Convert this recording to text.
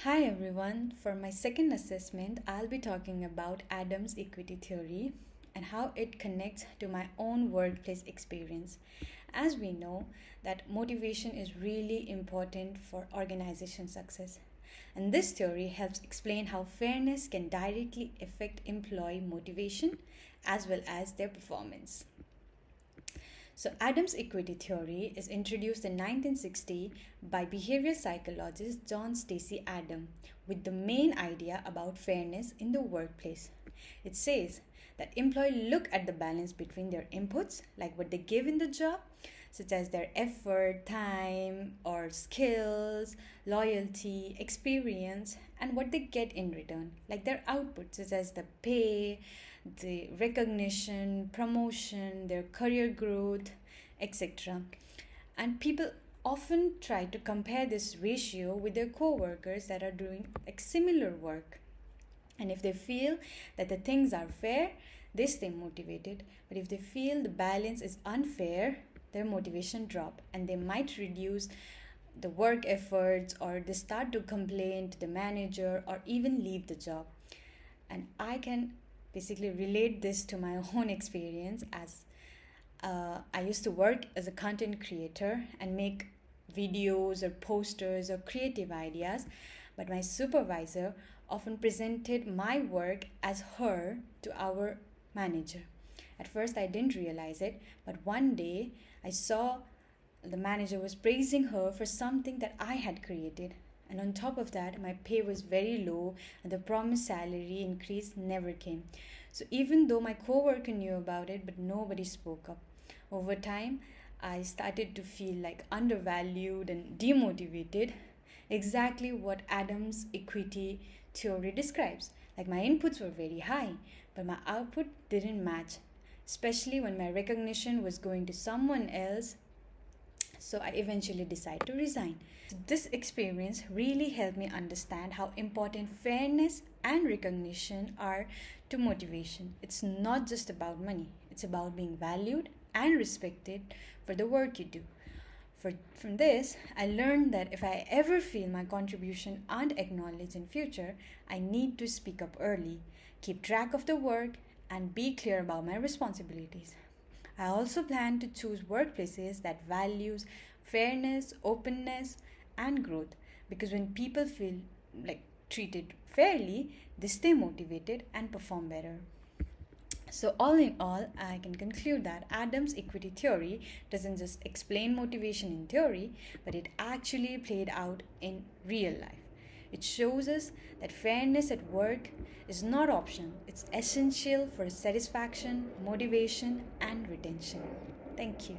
Hi everyone. For my second assessment, I'll be talking about Adams' equity theory and how it connects to my own workplace experience. As we know that motivation is really important for organization success. And this theory helps explain how fairness can directly affect employee motivation as well as their performance. So, Adams' equity theory is introduced in 1960 by behavioral psychologist John Stacy Adam with the main idea about fairness in the workplace. It says that employees look at the balance between their inputs, like what they give in the job, such as their effort, time, or skills, loyalty, experience, and what they get in return, like their output, such as the pay, the recognition, promotion, their career growth, etc. And people often try to compare this ratio with their co-workers that are doing like similar work. And if they feel that the things are fair, they stay motivated. But if they feel the balance is unfair, their motivation drop and they might reduce the work efforts or they start to complain to the manager or even leave the job. And I can basically relate this to my own experience as I used to work as a content creator and make videos or posters or creative ideas, but my supervisor often presented my work as her to our manager. At first, I didn't realize it, but one day I saw the manager was praising her for something that I had created. And on top of that, my pay was very low and the promised salary increase never came. So even though my coworker knew about it, but nobody spoke up. Over time, I started to feel like undervalued and demotivated, exactly what Adams' equity theory describes. Like my inputs were very high, but my output didn't match, especially when my recognition was going to someone else. So I eventually decided to resign. This experience really helped me understand how important fairness and recognition are to motivation. It's not just about money, it's about being valued and respected for the work you do. From this, I learned that if I ever feel my contribution aren't acknowledged in future, I need to speak up early, keep track of the work, and be clear about my responsibilities. I also plan to choose workplaces that values fairness, openness, and growth because when people feel like treated fairly, they stay motivated and perform better. So, all in all, I can conclude that Adams' equity theory doesn't just explain motivation in theory, but it actually played out in real life. It shows us that fairness at work is not optional, it's essential for satisfaction, motivation, and retention. Thank you.